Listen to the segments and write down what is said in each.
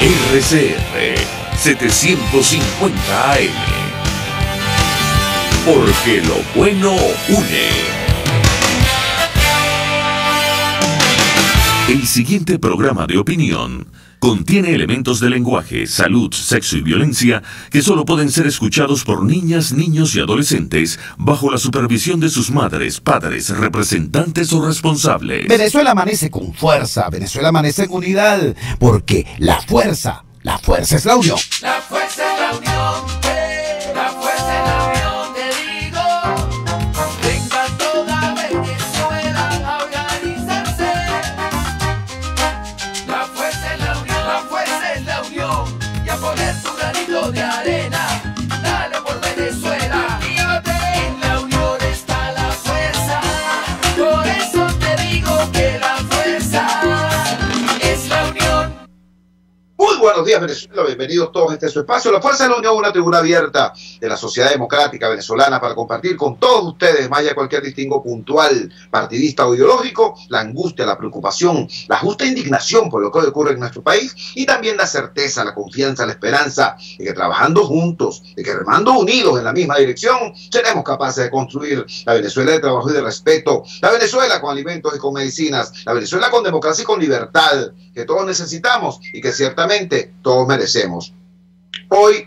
RCR 750 AM. Porque lo bueno une. El siguiente programa de opinión contiene elementos de lenguaje, salud, sexo y violencia que solo pueden ser escuchados por niñas, niños y adolescentes bajo la supervisión de sus madres, padres, representantes o responsables. Venezuela amanece con fuerza, Venezuela amanece en unidad, porque la fuerza es la unión. La fuerza es la unión, la fuerza es la unión, te digo. Venga toda Venezuela a organizarse. La fuerza es la unión, la fuerza es la unión. Y a poner tu granito de arena, dale por Venezuela. En la unión está la fuerza, por eso te digo que la fuerza es la unión. Muy buenos días, Venezuela, bienvenidos todos a este su espacio. La Fuerza de la Unión, una tribuna abierta de la sociedad democrática venezolana para compartir con todos ustedes, más allá de cualquier distingo puntual, partidista o ideológico, la angustia, la preocupación, la justa indignación por lo que hoy ocurre en nuestro país y también la certeza, la confianza, la esperanza de que trabajando juntos, de que remando unidos en la misma dirección, seremos capaces de construir la Venezuela de trabajo y de respeto, la Venezuela con alimentos y con medicinas, la Venezuela con democracia y con libertad, que todos necesitamos y que ciertamente todos merecemos. Hoy,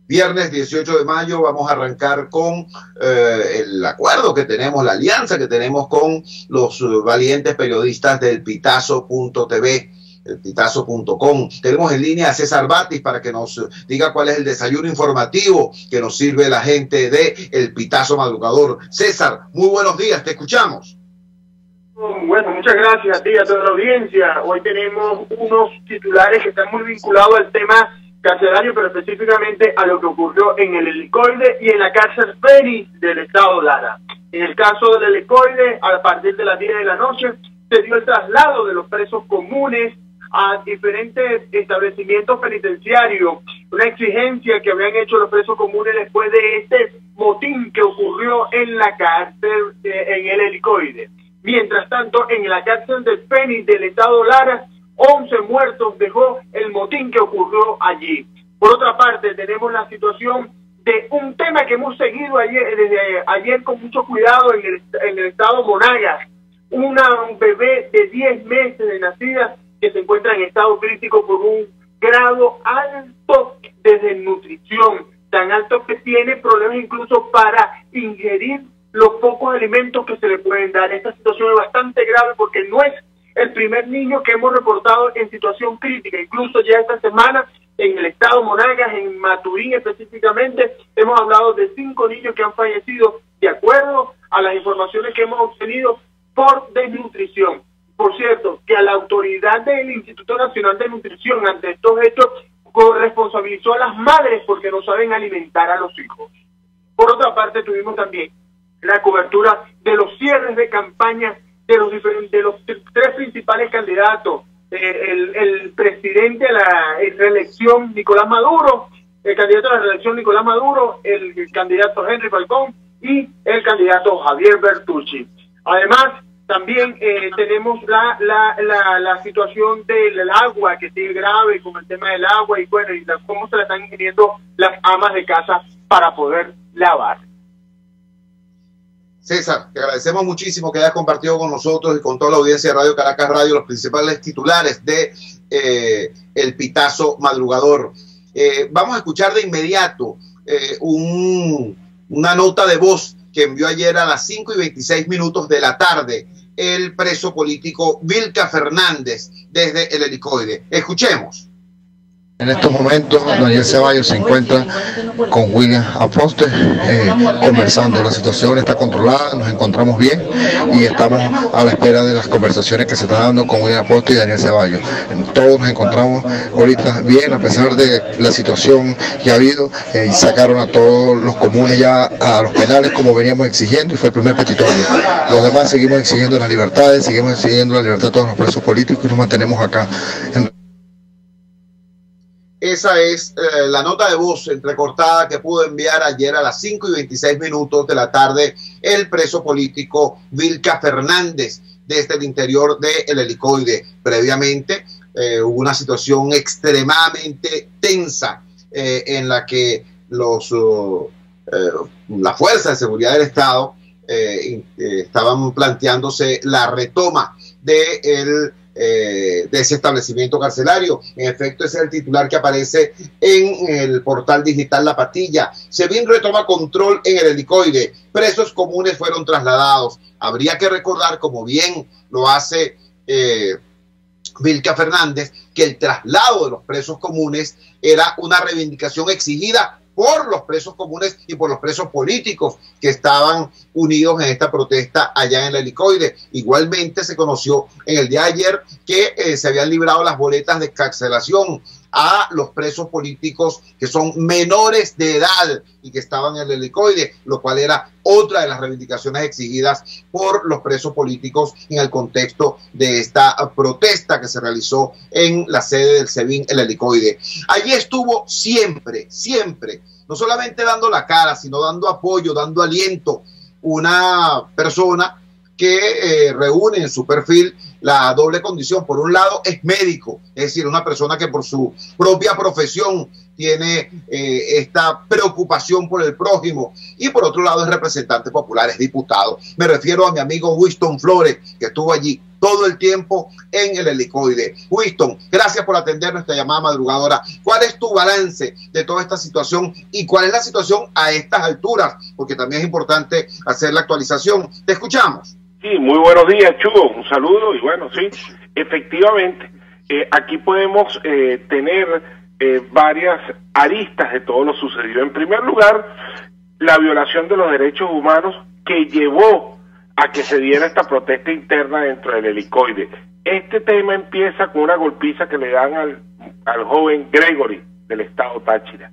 viernes 18 de mayo, vamos a arrancar con el acuerdo que tenemos, la alianza que tenemos con los valientes periodistas del Pitazo.tv, el Pitazo.com. Tenemos en línea a César Batis para que nos diga cuál es el desayuno informativo que nos sirve la gente de El Pitazo Madrugador. César, muy buenos días, te escuchamos. Bueno, muchas gracias a ti y a toda la audiencia. Hoy tenemos unos titulares que están muy vinculados al tema carcelario, pero específicamente a lo que ocurrió en el Helicoide y en la cárcel Fénix del estado Lara. En el caso del Helicoide, a partir de las 10 de la noche, se dio el traslado de los presos comunes a diferentes establecimientos penitenciarios, una exigencia que habían hecho los presos comunes después de este motín que ocurrió en la cárcel en el Helicoide. Mientras tanto, en la cárcel del Fénix del estado Lara, 11 muertos dejó el motín que ocurrió allí. Por otra parte, tenemos la situación de un tema que hemos seguido desde ayer con mucho cuidado en el estado Monagas. Un bebé de 10 meses de nacida que se encuentra en estado crítico por un grado alto de desnutrición, tan alto que tiene problemas incluso para ingerir los pocos alimentos que se le pueden dar. Esta situación es bastante grave porque no es el primer niño que hemos reportado en situación crítica. Incluso ya esta semana en el estado Monagas, en Maturín específicamente, hemos hablado de 5 niños que han fallecido de acuerdo a las informaciones que hemos obtenido por desnutrición. Por cierto, que a la autoridad del Instituto Nacional de Nutrición ante estos hechos responsabilizó a las madres porque no saben alimentar a los hijos. Por otra parte, tuvimos también la cobertura de los cierres de campaña de los 3 principales candidatos, el presidente de la reelección Nicolás Maduro, el candidato a la reelección Nicolás Maduro, el candidato Henry Falcón y el candidato Javier Bertucci. Además, también tenemos la situación del agua, que sigue grave con el tema del agua y bueno, y cómo se la están ingiriendo las amas de casa para poder lavar. César, te agradecemos muchísimo que hayas compartido con nosotros y con toda la audiencia de Radio Caracas Radio los principales titulares de El Pitazo Madrugador. Vamos a escuchar de inmediato una nota de voz que envió ayer a las 5:26 de la tarde el preso político Vilca Fernández desde el Helicoide. Escuchemos. En estos momentos, Daniel Ceballos se encuentra con William Aposte conversando. La situación está controlada, nos encontramos bien y estamos a la espera de las conversaciones que se están dando con William Aposte y Daniel Ceballos. Todos nos encontramos ahorita bien, a pesar de la situación que ha habido, y sacaron a todos los comunes ya a los penales como veníamos exigiendo y fue el primer petitorio. Los demás seguimos exigiendo las libertades, seguimos exigiendo la libertad de todos los presos políticos y nos mantenemos acá. Esa es la nota de voz entrecortada que pudo enviar ayer a las 5:26 de la tarde el preso político Vilca Fernández desde el interior del Helicoide. Previamente hubo una situación extremadamente tensa en la que la Fuerza de Seguridad del Estado estaban planteándose la retoma de ese establecimiento carcelario. En efecto, ese es el titular que aparece en el portal digital La Patilla. SEBIN retoma control en el Helicoide. Presos comunes fueron trasladados. Habría que recordar, como bien lo hace Vilca Fernández, que el traslado de los presos comunes era una reivindicación exigida por los presos comunes y por los presos políticos que estaban unidos en esta protesta allá en el Helicoide. Igualmente se conoció en el día de ayer que se habían librado las boletas de excarcelación a los presos políticos que son menores de edad y que estaban en el Helicoide, lo cual era otra de las reivindicaciones exigidas por los presos políticos en el contexto de esta protesta que se realizó en la sede del SEBIN, el Helicoide. Allí estuvo siempre, no solamente dando la cara, sino dando apoyo, dando aliento, una persona que reúne en su perfil la doble condición. Por un lado es médico, es decir, una persona que por su propia profesión tiene esta preocupación por el prójimo, y por otro lado es representante popular, es diputado. Me refiero a mi amigo Winston Flores, que estuvo allí todo el tiempo en el Helicoide. Winston, gracias por atender nuestra llamada madrugadora. ¿Cuál es tu balance de toda esta situación y cuál es la situación a estas alturas? Porque también es importante hacer la actualización. Te escuchamos. Sí, muy buenos días, Chugo. Un saludo. Y bueno, sí, efectivamente, aquí podemos tener varias aristas de todo lo sucedido. En primer lugar, la violación de los derechos humanos que llevó a que se diera esta protesta interna dentro del Helicoide. Este tema empieza con una golpiza que le dan al joven Gregory del estado Táchira.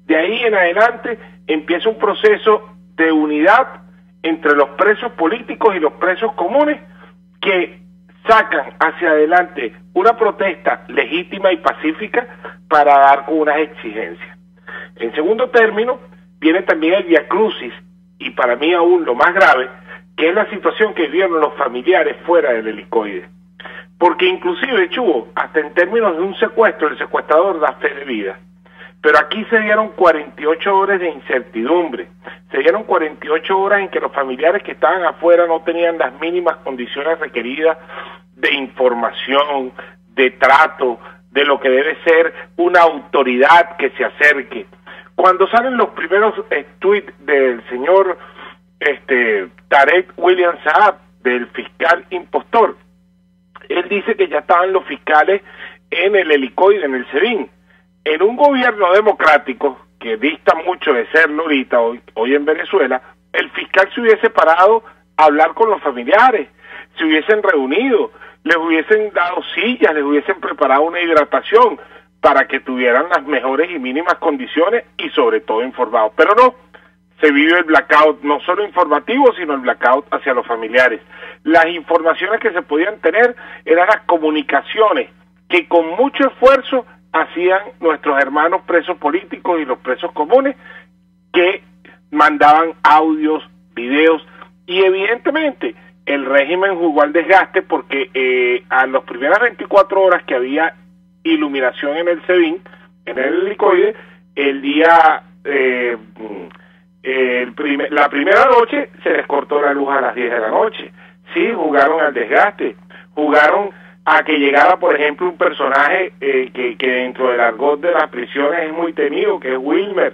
De ahí en adelante empieza un proceso de unidad entre los presos políticos y los presos comunes que sacan hacia adelante una protesta legítima y pacífica para dar con unas exigencias. En segundo término, viene también el viacrucis, y para mí aún lo más grave, que es la situación que vivieron los familiares fuera del Helicoide. Porque inclusive, Chugo, hasta en términos de un secuestro, el secuestrador da fe de vida. Pero aquí se dieron 48 horas de incertidumbre, se dieron 48 horas en que los familiares que estaban afuera no tenían las mínimas condiciones requeridas de información, de trato, de lo que debe ser una autoridad que se acerque. Cuando salen los primeros tweets del señor Tarek William Saab, del fiscal impostor, él dice que ya estaban los fiscales en el Helicoide, en el SEBIN. En un gobierno democrático, que dista mucho de serlo ahorita, hoy en Venezuela, el fiscal se hubiese parado a hablar con los familiares, se hubiesen reunido, les hubiesen dado sillas, les hubiesen preparado una hidratación para que tuvieran las mejores y mínimas condiciones y sobre todo informados. Pero no, se vive el blackout, no solo informativo, sino el blackout hacia los familiares. Las informaciones que se podían tener eran las comunicaciones que con mucho esfuerzo hacían nuestros hermanos presos políticos y los presos comunes, que mandaban audios, videos, y evidentemente el régimen jugó al desgaste porque a las primeras 24 horas que había iluminación en el SEBIN, en el Helicoide, el día la primera noche se les cortó la luz a las 10 de la noche. Sí, jugaron al desgaste, jugaron a que llegara, por ejemplo, un personaje que dentro del argot de las prisiones es muy temido, que es Wilmer,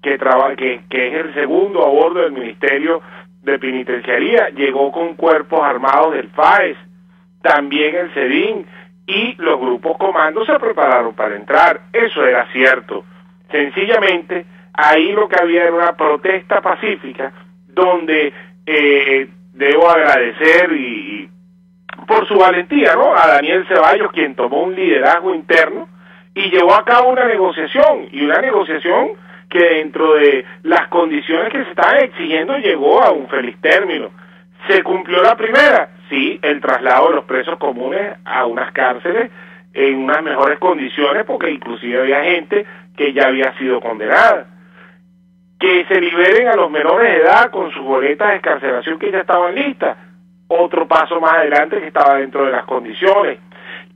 que es el segundo a bordo del Ministerio de Penitenciaría, llegó con cuerpos armados del FAES, también el SEBIN, y los grupos comandos se prepararon para entrar. Eso era cierto. Sencillamente, ahí lo que había era una protesta pacífica, donde debo agradecer y por su valentía, ¿no?, a Daniel Ceballos, quien tomó un liderazgo interno y llevó a cabo una negociación que dentro de las condiciones que se estaban exigiendo llegó a un feliz término. ¿Se cumplió la primera? Sí, el traslado de los presos comunes a unas cárceles en unas mejores condiciones, porque inclusive había gente que ya había sido condenada. Que se liberen a los menores de edad con sus boletas de excarcelación que ya estaban listas, otro paso más adelante que estaba dentro de las condiciones.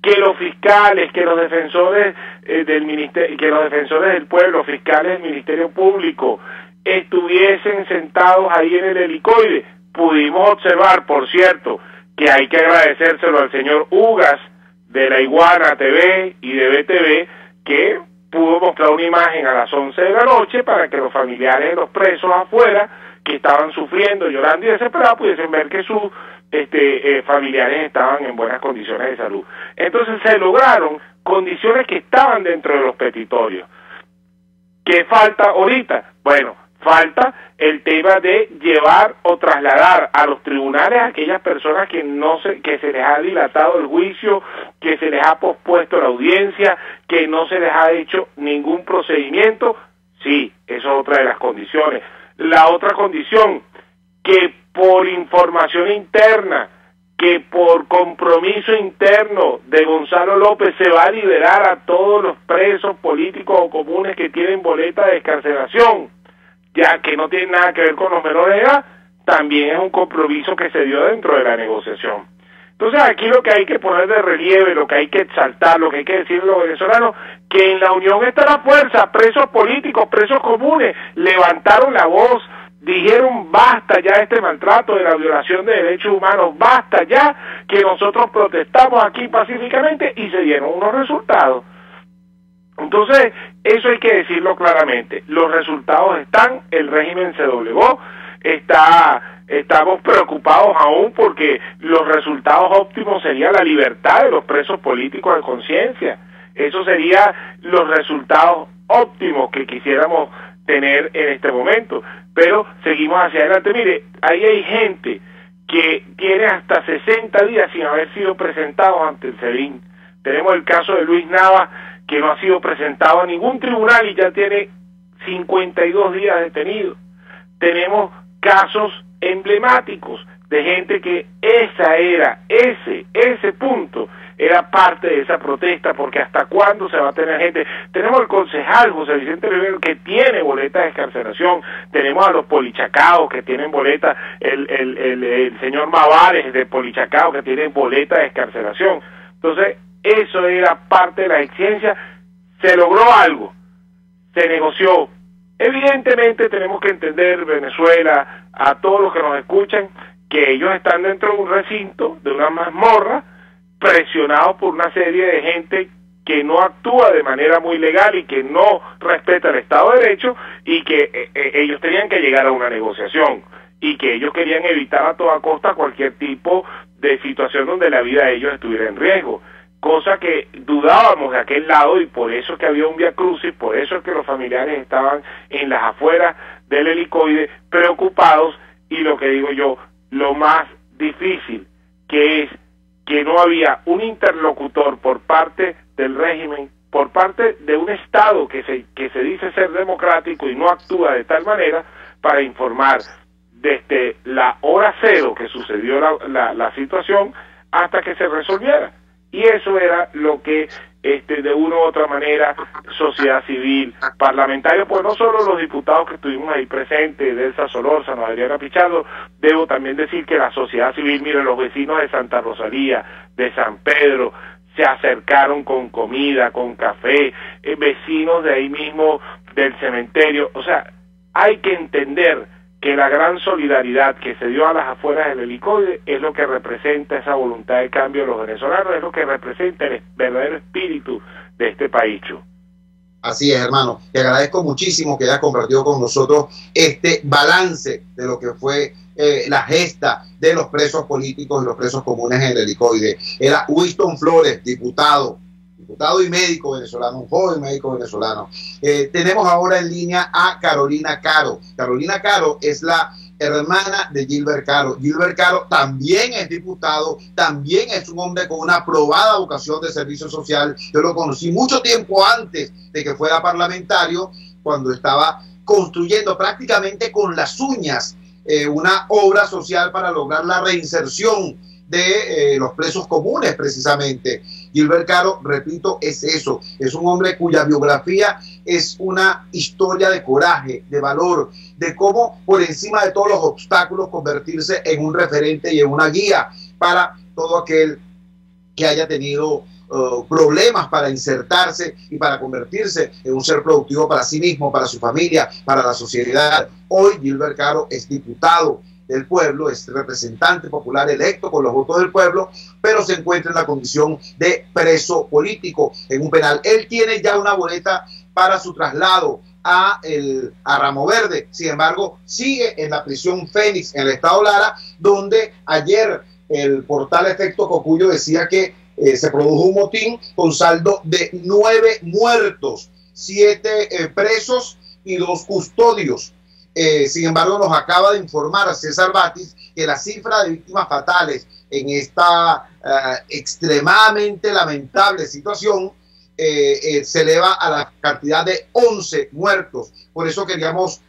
que los fiscales, que los defensores del ministerio, que los defensores del pueblo, fiscales del Ministerio Público, estuviesen sentados ahí en el helicoide. Pudimos observar, por cierto, que hay que agradecérselo al señor Ugas de La Iguana TV y de BTV, que pudo mostrar una imagen a las 11 de la noche para que los familiares de los presos afuera, que estaban sufriendo, llorando y desesperados, pudiesen ver que sus familiares estaban en buenas condiciones de salud. Entonces se lograron condiciones que estaban dentro de los petitorios. ¿Qué falta ahorita? Bueno, falta el tema de llevar o trasladar a los tribunales a aquellas personas que que se les ha dilatado el juicio, que se les ha pospuesto la audiencia, que no se les ha hecho ningún procedimiento. Sí, eso es otra de las condiciones. La otra condición, que por información interna, que por compromiso interno de Gonzalo López se va a liberar a todos los presos políticos o comunes que tienen boleta de excarcelación, ya que no tiene nada que ver con los menores de edad, también es un compromiso que se dio dentro de la negociación. Entonces aquí lo que hay que poner de relieve, lo que hay que exaltar, lo que hay que decir a los venezolanos, que en la unión está la fuerza, presos políticos, presos comunes, levantaron la voz, dijeron basta ya este maltrato de la violación de derechos humanos, basta ya, que nosotros protestamos aquí pacíficamente y se dieron unos resultados. Entonces, eso hay que decirlo claramente, los resultados están, el régimen se doblegó, estamos preocupados aún porque los resultados óptimos serían la libertad de los presos políticos de conciencia. Eso sería los resultados óptimos que quisiéramos tener en este momento. Pero seguimos hacia adelante. Mire, ahí hay gente que tiene hasta 60 días sin haber sido presentados ante el SEBIN. Tenemos el caso de Luis Nava, que no ha sido presentado a ningún tribunal y ya tiene 52 días detenido. Tenemos casos emblemáticos de gente que ese punto era parte de esa protesta, porque hasta cuándo se va a tener gente. Tenemos el concejal José Vicente Rivero, que tiene boleta de excarcelación, tenemos a los polichacaos que tienen boleta, el señor Mavares de Polichacao que tiene boleta de excarcelación. Entonces eso era parte de la exigencia, se logró algo, se negoció. Evidentemente tenemos que entender, Venezuela, a todos los que nos escuchan, que ellos están dentro de un recinto, de una mazmorra, presionados por una serie de gente que no actúa de manera muy legal y que no respeta el Estado de Derecho, y que ellos tenían que llegar a una negociación y que ellos querían evitar a toda costa cualquier tipo de situación donde la vida de ellos estuviera en riesgo, cosa que dudábamos de aquel lado, y por eso es que había un viacrucis, por eso es que los familiares estaban en las afueras del helicoide preocupados. Y lo que digo yo, lo más difícil, que es que no había un interlocutor por parte del régimen, por parte de un Estado que se dice ser democrático y no actúa de tal manera para informar desde la hora cero que sucedió la situación hasta que se resolviera. Y eso era lo que de una u otra manera, sociedad civil, parlamentarios, pues no solo los diputados que estuvimos ahí presentes, Delsa Solórzano, Adriana Pichardo, debo también decir que la sociedad civil, mire, los vecinos de Santa Rosalía, de San Pedro, se acercaron con comida, con café, vecinos de ahí mismo del cementerio. O sea, hay que entender que la gran solidaridad que se dio a las afueras del helicoide es lo que representa esa voluntad de cambio de los venezolanos, es lo que representa el verdadero espíritu de este país. Así es, hermano. Te agradezco muchísimo que hayas compartido con nosotros este balance de lo que fue la gesta de los presos políticos y los presos comunes en el helicoide. Era Winston Flores, diputado y médico venezolano, un joven médico venezolano. Tenemos ahora en línea a Carolina Caro. Carolina Caro es la hermana de Gilbert Caro. Gilbert Caro también es diputado, también es un hombre con una aprobada vocación de servicio social. Yo lo conocí mucho tiempo antes de que fuera parlamentario, cuando estaba construyendo prácticamente con las uñas una obra social para lograr la reinserción de los presos comunes, precisamente. Gilbert Caro, repito, es eso, es un hombre cuya biografía es una historia de coraje, de valor, de cómo por encima de todos los obstáculos convertirse en un referente y en una guía para todo aquel que haya tenido problemas para insertarse y para convertirse en un ser productivo para sí mismo, para su familia, para la sociedad. Hoy Gilbert Caro es diputado del pueblo, es representante popular electo con los votos del pueblo, pero se encuentra en la condición de preso político en un penal. Él tiene ya una boleta para su traslado a Ramo Verde. Sin embargo, sigue en la prisión Fénix en el estado Lara, donde ayer el portal Efecto Cocuyo decía que se produjo un motín con saldo de 9 muertos, 7 presos y 2 custodios. Sin embargo, nos acaba de informar César Batis que la cifra de víctimas fatales en esta extremadamente lamentable situación se eleva a la cantidad de 11 muertos. Por eso queríamos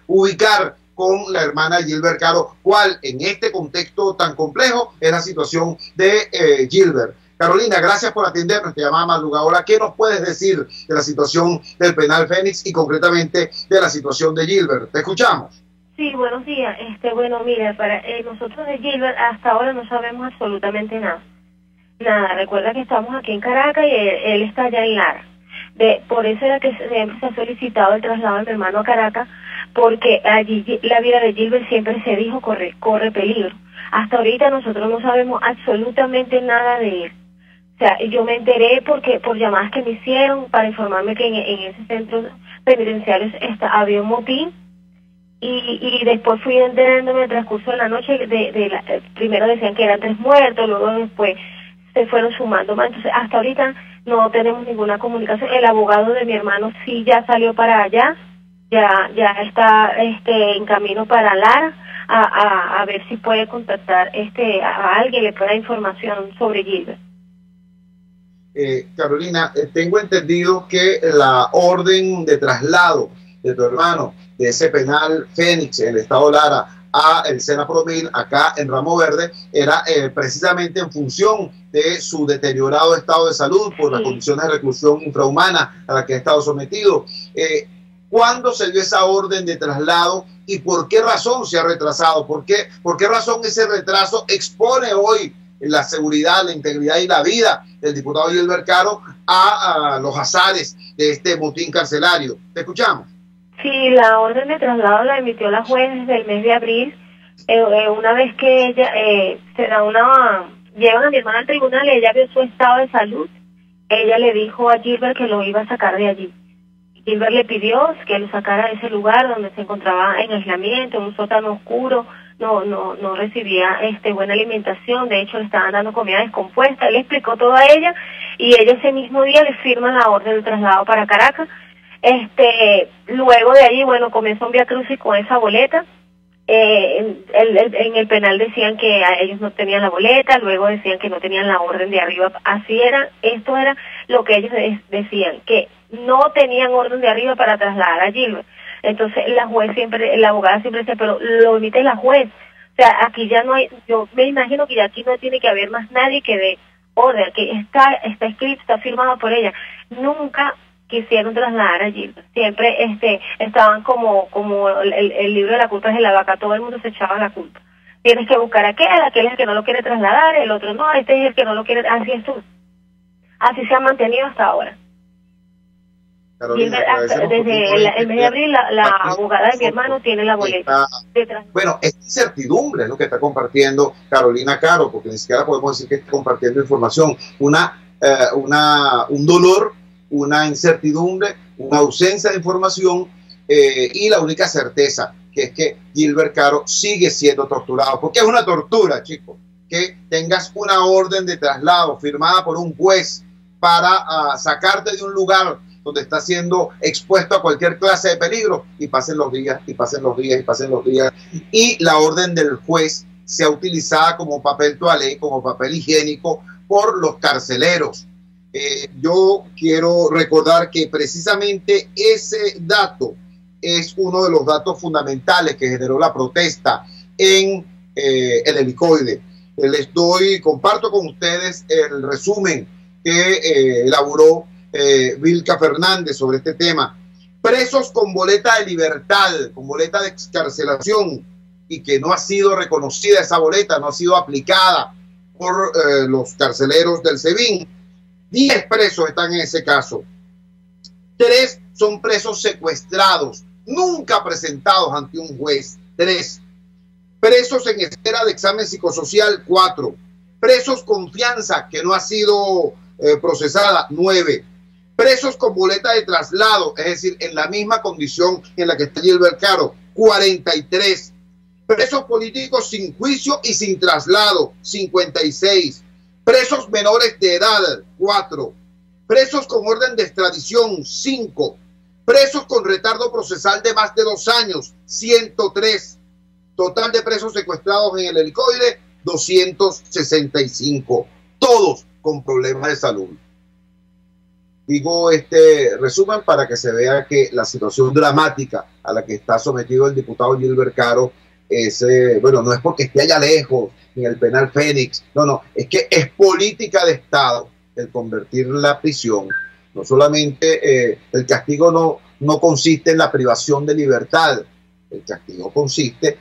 ubicar con la hermana Gilbert Caro cuál en este contexto tan complejo es la situación de Gilbert. Carolina, gracias por atendernos, te llamaba madrugadora. ¿Qué nos puedes decir de la situación del penal Fénix y concretamente de la situación de Gilbert? Te escuchamos. Sí, buenos días. Bueno, mira, para nosotros de Gilbert hasta ahora no sabemos absolutamente nada. Nada, recuerda que estamos aquí en Caracas y él está allá en Lara. Por eso era que siempre se ha solicitado el traslado de mi hermano a Caracas, porque allí la vida de Gilbert siempre se dijo corre peligro. Hasta ahorita nosotros no sabemos absolutamente nada de él. O sea, yo me enteré por llamadas que me hicieron para informarme que en ese centro penitenciario había un motín y después fui enterándome en el transcurso de la noche primero decían que eran 3 muertos, luego después se fueron sumando más. Entonces hasta ahorita no tenemos ninguna comunicación. El abogado de mi hermano sí ya salió para allá, ya está en camino para Lara a ver si puede contactar a alguien, le pueda dar información sobre Gilbert. Carolina, tengo entendido que la orden de traslado de tu hermano de ese penal Fénix en el estado Lara a el Sena Promil acá en Ramo Verde era precisamente en función de su deteriorado estado de salud por las condiciones de reclusión infrahumana a la que ha estado sometido. ¿Cuándo se dio esa orden de traslado y por qué razón se ha retrasado? ¿Por qué razón ese retraso expone hoy la seguridad, la integridad y la vida del diputado Gilbert Caro a los azares de este motín carcelario? Te escuchamos. Sí, la orden de traslado la emitió la juez desde el mes de abril. Una vez que ella llevan a mi hermana al tribunal y ella vio su estado de salud, ella le dijo a Gilbert que lo iba a sacar de allí. Gilbert le pidió que lo sacara de ese lugar donde se encontraba en aislamiento, en un sótano oscuro, no recibía buena alimentación, de hecho le estaban dando comida descompuesta. Él le explicó todo a ella y ella ese mismo día le firma la orden de traslado para Caracas. Luego de allí, bueno, comenzó un viacrucis con esa boleta. En el penal decían que ellos no tenían la boleta, luego decían que no tenían la orden de arriba. Así era, esto era lo que ellos decían, que no tenían orden de arriba para trasladar a Gilbert. Entonces la abogada siempre decía, pero lo emite la juez. O sea, aquí ya no hay, yo me imagino que ya aquí no tiene que haber más nadie que dé orden, que está escrito, está firmado por ella. Nunca quisieron trasladar a Gilbert. Siempre estaban como el libro de la culpa es de la vaca, todo el mundo se echaba la culpa. Tienes que buscar a aquel es el que no lo quiere trasladar, el otro no, este es el que no lo quiere, así se ha mantenido hasta ahora. Carolina, desde el mes de abril la abogada de mi hermano tiene la boleta. Bueno, es incertidumbre lo que está compartiendo Carolina Caro, porque ni siquiera podemos decir que está compartiendo información, un dolor, una incertidumbre, una ausencia de información y la única certeza que es que Gilbert Caro sigue siendo torturado, porque es una tortura, chicos, que tengas una orden de traslado firmada por un juez para sacarte de un lugar donde está siendo expuesto a cualquier clase de peligro y pasen los días y pasen los días y pasen los días y la orden del juez sea utilizada como papel toalé, como papel higiénico por los carceleros. Yo quiero recordar que precisamente ese dato es uno de los datos fundamentales que generó la protesta en el helicoide. Comparto con ustedes el resumen que elaboró Vilca Fernández sobre este tema. Presos con boleta de libertad, con boleta de excarcelación, y que no ha sido reconocida esa boleta, no ha sido aplicada por los carceleros del SEBIN. 10 presos están en ese caso. 3 son presos secuestrados, nunca presentados ante un juez. 3. Presos en espera de examen psicosocial, 4. Presos con fianza que no ha sido procesada, 9. Presos con boleta de traslado, es decir, en la misma condición en la que está Gilbert Caro, 43. Presos políticos sin juicio y sin traslado, 56. Presos menores de edad, 4. Presos con orden de extradición, 5. Presos con retardo procesal de más de 2 años, 103. Total de presos secuestrados en el helicoide, 265. Todos con problemas de salud. Digo este resumen para que se vea que la situación dramática a la que está sometido el diputado Gilbert Caro es, bueno, no es porque esté allá lejos, ni el penal Fénix, no, es que es política de Estado el convertir la prisión. No solamente el castigo no consiste en la privación de libertad, el castigo consiste,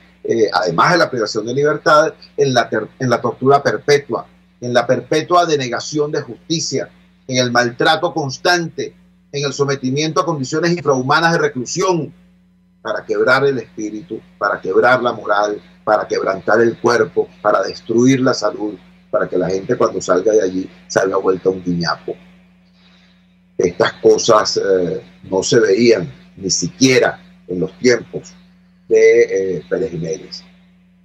además de la privación de libertad, en la tortura perpetua, en la perpetua denegación de justicia, en el maltrato constante, en el sometimiento a condiciones infrahumanas de reclusión, para quebrar el espíritu, para quebrar la moral, para quebrantar el cuerpo, para destruir la salud, para que la gente cuando salga de allí salga vuelta un guiñapo. Estas cosas no se veían ni siquiera en los tiempos de Pérez Jiménez.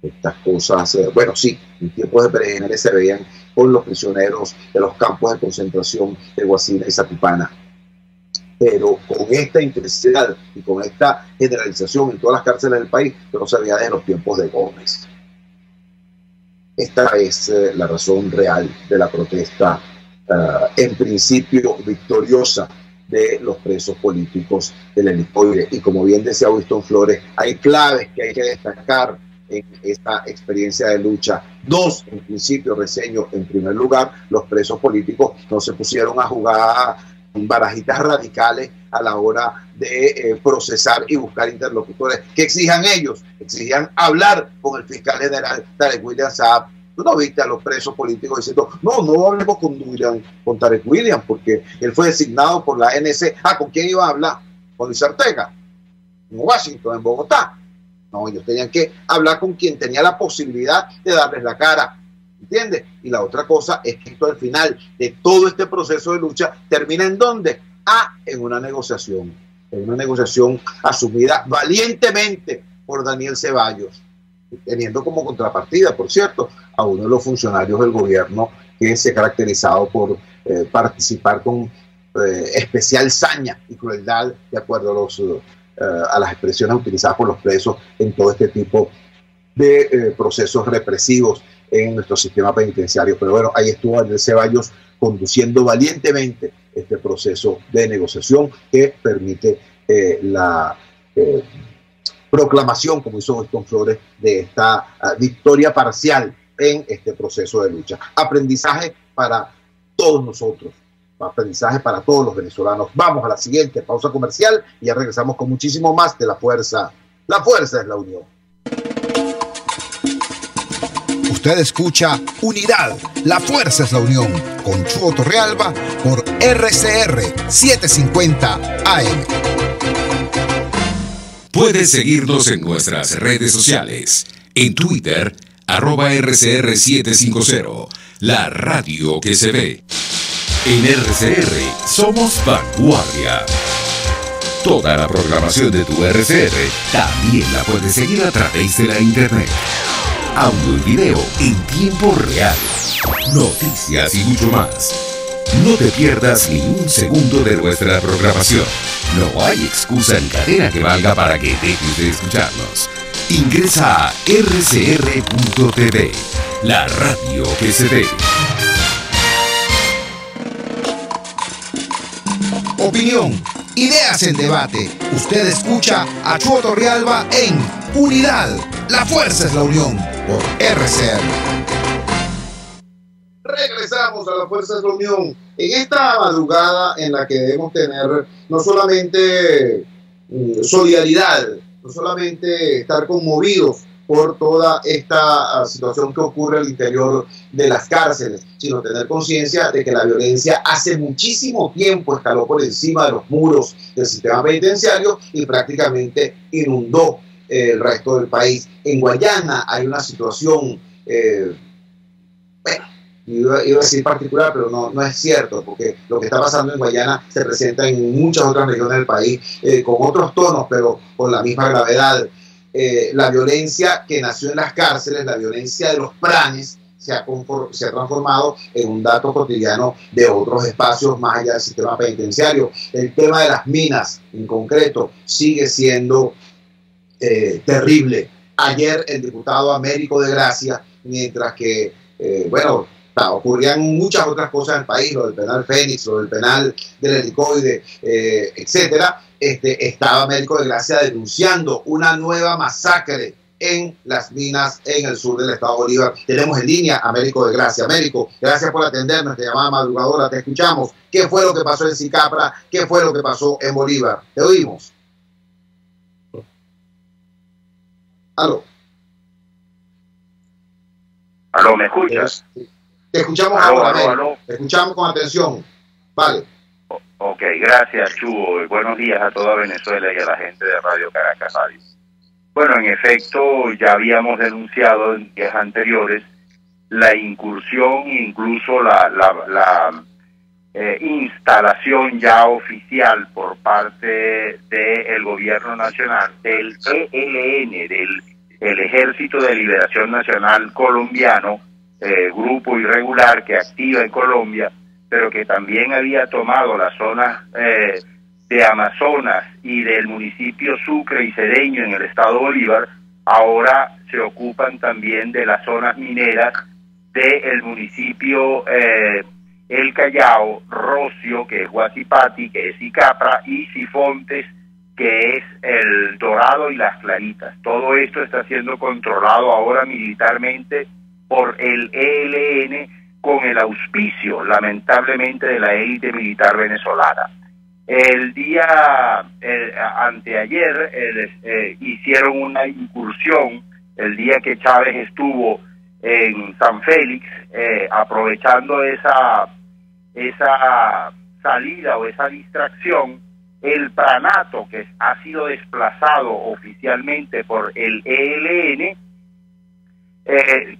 Estas cosas, bueno, sí, en tiempos de Pérez Jiménez se veían con los prisioneros de los campos de concentración de Guasina y Satipana. Pero con esta intensidad y con esta generalización en todas las cárceles del país, no se veía desde los tiempos de Gómez. Esta es la razón real de la protesta, en principio victoriosa, de los presos políticos del helicoide. Y como bien decía Winston Flores, hay claves que hay que destacar en esta experiencia de lucha. 2, en principio, reseño. En primer lugar, los presos políticos no se pusieron a jugar barajitas radicales a la hora de procesar y buscar interlocutores. ¿Qué exijan ellos? Exigían hablar con el fiscal general Tarek William Saab. ¿Tú no viste a los presos políticos diciendo, no hablemos con Tarek William, porque él fue designado por la ANC? ¿Con quién iba a hablar? ¿Con Luis Ortega? En Washington, en Bogotá. No, ellos tenían que hablar con quien tenía la posibilidad de darles la cara, ¿entiendes? Y la otra cosa es que esto al final de todo este proceso de lucha termina ¿en dónde? En una negociación asumida valientemente por Daniel Ceballos, teniendo como contrapartida, por cierto, a uno de los funcionarios del gobierno que se ha caracterizado por participar con especial saña y crueldad, de acuerdo a las expresiones utilizadas por los presos en todo este tipo de procesos represivos en nuestro sistema penitenciario. Pero bueno, ahí estuvo Daniel Ceballos conduciendo valientemente este proceso de negociación que permite la proclamación, como hizo Winston Flores, de esta victoria parcial en este proceso de lucha. Aprendizaje para todos nosotros, aprendizaje para todos los venezolanos. Vamos a la siguiente pausa comercial y ya regresamos con muchísimo más de La Fuerza. La fuerza es la unión. Usted escucha Unidad, la fuerza es la unión, con Chuo Torrealba por RCR 750 AM. Puedes seguirnos en nuestras redes sociales. En Twitter, @RCR750, la radio que se ve. En RCR somos vanguardia. Toda la programación de tu RCR también la puedes seguir a través de la internet. Audio y video en tiempo real. Noticias y mucho más. No te pierdas ni un segundo de nuestra programación. No hay excusa en cadena que valga para que dejes de escucharnos. Ingresa a rcr.tv, la radio que se ve. Opinión, ideas en debate. Usted escucha a Chuo Torrealba en Unidad, la fuerza es la unión, por RCR. Regresamos a La Fuerza de la Unión en esta madrugada en la que debemos tener no solamente solidaridad, no solamente estar conmovidos por toda esta situación que ocurre al interior de las cárceles, sino tener conciencia de que la violencia hace muchísimo tiempo escaló por encima de los muros del sistema penitenciario y prácticamente inundó el resto del país. En Guayana hay una situación, bueno, iba a decir particular, pero no es cierto, porque lo que está pasando en Guayana se presenta en muchas otras regiones del país, con otros tonos, pero con la misma gravedad. La violencia que nació en las cárceles, la violencia de los planes, se ha transformado en un dato cotidiano de otros espacios más allá del sistema penitenciario. El tema de las minas, en concreto, sigue siendo terrible. Ayer el diputado Américo de Gracia, mientras que, bueno, ocurrían muchas otras cosas en el país, lo del penal Fénix, lo del penal del helicoide, etcétera, estaba Américo de Gracia denunciando una nueva masacre en las minas en el sur del estado Bolívar. Tenemos en línea a Américo de Gracia. Américo, gracias por atendernos, te llamaba madrugadora, te escuchamos. ¿Qué fue lo que pasó en Sicapra? ¿Qué fue lo que pasó en Bolívar? Te oímos. Aló. Aló, ¿me escuchas? Te escuchamos ahora, Américo. Te escuchamos con atención. Vale. Ok, gracias, Chugo. Y buenos días a toda Venezuela y a la gente de Radio Caracas Radio. Bueno, en efecto, ya habíamos denunciado en días anteriores la incursión, incluso la instalación ya oficial por parte del Gobierno Nacional, del ELN, del Ejército de Liberación Nacional Colombiano, grupo irregular que activa en Colombia, pero que también había tomado las zonas de Amazonas y del municipio Sucre y Cedeño en el estado Bolívar. Ahora se ocupan también de las zonas mineras del municipio El Callao, Rocio, que es Guasipati, que es Sicapra, y Sifontes, que es El Dorado y Las Claritas. Todo esto está siendo controlado ahora militarmente por el ELN, con el auspicio, lamentablemente, de la élite militar venezolana. El día anteayer hicieron una incursión, el día que Chávez estuvo en San Félix, aprovechando esa salida o esa distracción. El Pranato, que ha sido desplazado oficialmente por el ELN,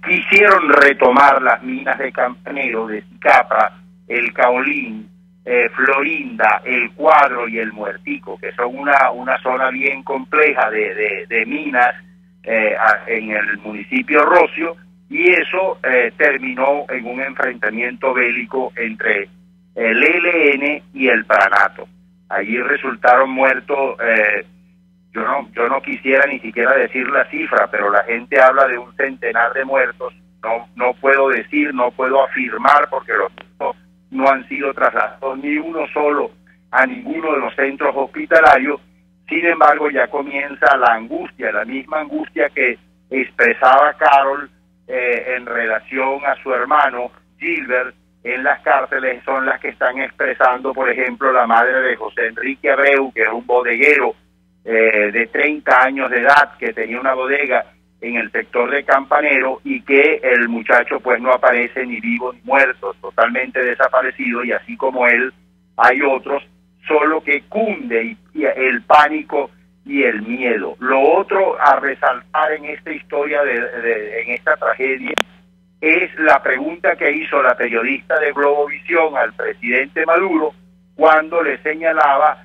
quisieron retomar las minas de Campanero, de Sicapra, el Caolín, Florinda, el Cuadro y el Muertico, que son una zona bien compleja de minas en el municipio Rocio, y eso terminó en un enfrentamiento bélico entre el ELN y el Pranato. Allí resultaron muertos, yo no quisiera ni siquiera decir la cifra, pero la gente habla de un centenar de muertos. No puedo decir, no puedo afirmar, porque los muertos no han sido trasladados ni uno solo a ninguno de los centros hospitalarios. Sin embargo, ya comienza la angustia, la misma angustia que expresaba Carol en relación a su hermano Gilbert en las cárceles, son las que están expresando, por ejemplo, la madre de José Enrique Abreu, que es un bodeguero de 30 años de edad, que tenía una bodega en el sector de Campanero, y que el muchacho pues no aparece ni vivo ni muerto, totalmente desaparecido, y así como él hay otros, solo que cunde y el pánico y el miedo. Lo otro a resaltar en esta historia, en esta tragedia, es la pregunta que hizo la periodista de Globovisión al presidente Maduro cuando le señalaba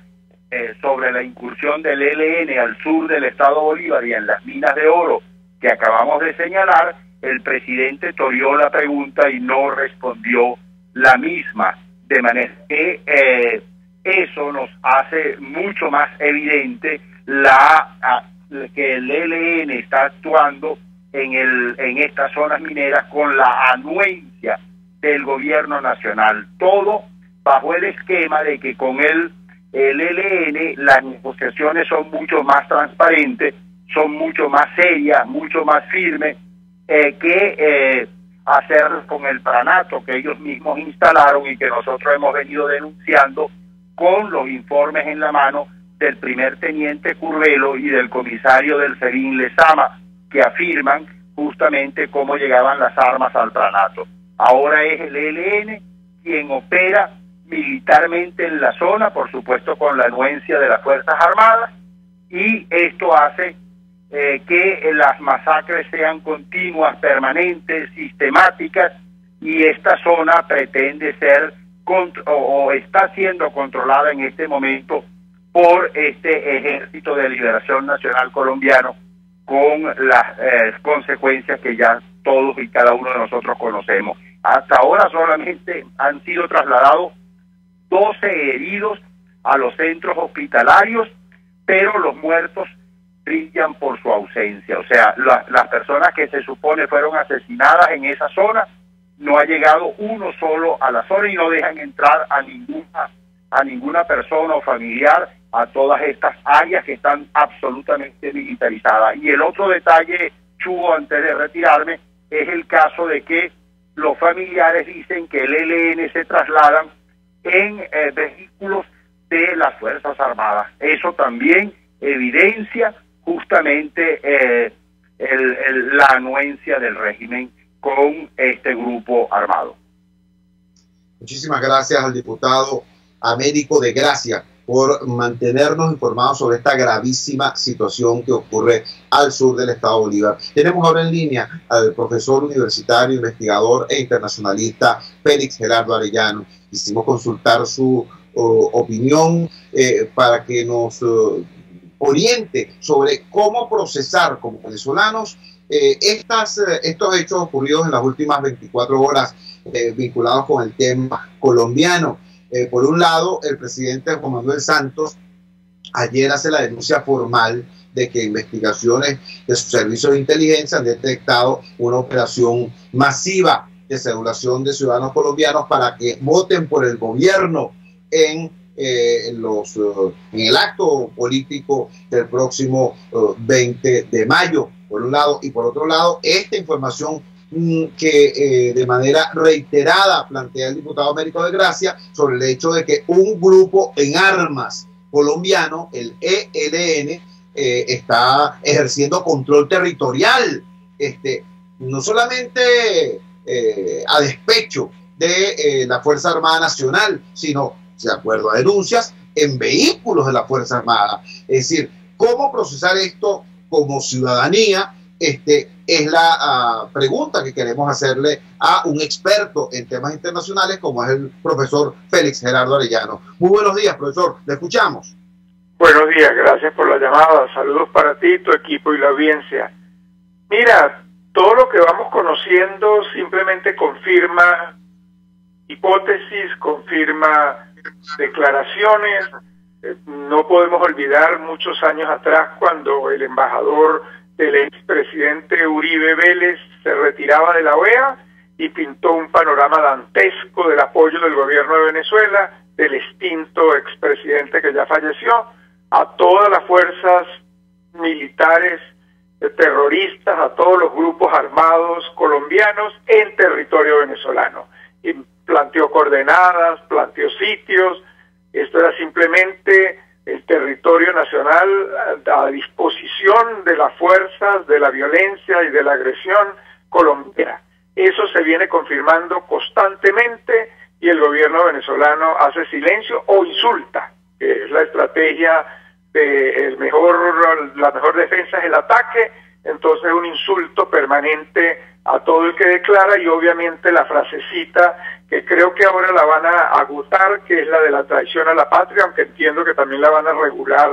sobre la incursión del ELN al sur del estado Bolívar y en las minas de oro que acabamos de señalar. El presidente toreó la pregunta y no respondió la misma, de manera que eso nos hace mucho más evidente que el ELN está actuando en estas zonas mineras con la anuencia del gobierno nacional, todo bajo el esquema de que con el ELN las negociaciones son mucho más transparentes, son mucho más serias, mucho más firmes que hacer con el Pranato que ellos mismos instalaron y que nosotros hemos venido denunciando con los informes en la mano del primer teniente Curvelo y del comisario del SEBIN Lezama, que afirman justamente cómo llegaban las armas al Pranato. Ahora es el ELN quien opera militarmente en la zona, por supuesto con la anuencia de las Fuerzas Armadas, y esto hace que las masacres sean continuas, permanentes, sistemáticas, y esta zona pretende ser o está siendo controlada en este momento por este Ejército de Liberación Nacional colombiano, con las consecuencias que ya todos y cada uno de nosotros conocemos. Hasta ahora solamente han sido trasladados 12 heridos a los centros hospitalarios, pero los muertos brillan por su ausencia. O sea, las personas que se supone fueron asesinadas en esa zona, no ha llegado uno solo a la zona y no dejan entrar a ninguna persona o familiar a todas estas áreas que están absolutamente militarizadas. Y el otro detalle, Chugo, antes de retirarme, es el caso de que los familiares dicen que el ELN se trasladan en vehículos de las Fuerzas Armadas. Eso también evidencia justamente la anuencia del régimen con este grupo armado. Muchísimas gracias al diputado Américo de Gracia por mantenernos informados sobre esta gravísima situación que ocurre al sur del estado Bolívar. Tenemos ahora en línea al profesor universitario, investigador e internacionalista Félix Gerardo Arellano. Quisimos consultar su opinión para que nos oriente sobre cómo procesar como venezolanos estos hechos ocurridos en las últimas 24 horas vinculados con el tema colombiano. Por un lado, el presidente Juan Manuel Santos ayer hace la denuncia formal de que investigaciones de sus servicios de inteligencia han detectado una operación masiva de cedulación de ciudadanos colombianos para que voten por el gobierno en el acto político del próximo 20 de mayo, por un lado, y por otro lado, esta información que de manera reiterada plantea el diputado Américo de Gracia sobre el hecho de que un grupo en armas colombiano, el ELN, está ejerciendo control territorial, no solamente a despecho de la Fuerza Armada Nacional, sino, de acuerdo a denuncias, en vehículos de la Fuerza Armada. Es decir, ¿cómo procesar esto como ciudadanía? Es la pregunta que queremos hacerle a un experto en temas internacionales como es el profesor Félix Gerardo Arellano. Muy buenos días, profesor, le escuchamos. Buenos días, gracias por la llamada. Saludos para ti, tu equipo y la audiencia. Mira, todo lo que vamos conociendo simplemente confirma hipótesis, confirma declaraciones. No podemos olvidar muchos años atrás cuando el embajador del expresidente Uribe Vélez se retiraba de la OEA y pintó un panorama dantesco del apoyo del gobierno de Venezuela, del extinto expresidente que ya falleció, a todas las fuerzas militares terroristas, a todos los grupos armados colombianos en territorio venezolano. Y planteó coordenadas, planteó sitios. Esto era simplemente el territorio nacional a disposición de las fuerzas, de la violencia y de la agresión colombiana. Eso se viene confirmando constantemente y el gobierno venezolano hace silencio o insulta, que es la estrategia de la mejor defensa es el ataque. Entonces un insulto permanente a todo el que declara y obviamente la frasecita que creo que ahora la van a agotar, que es la de la traición a la patria, aunque entiendo que también la van a regular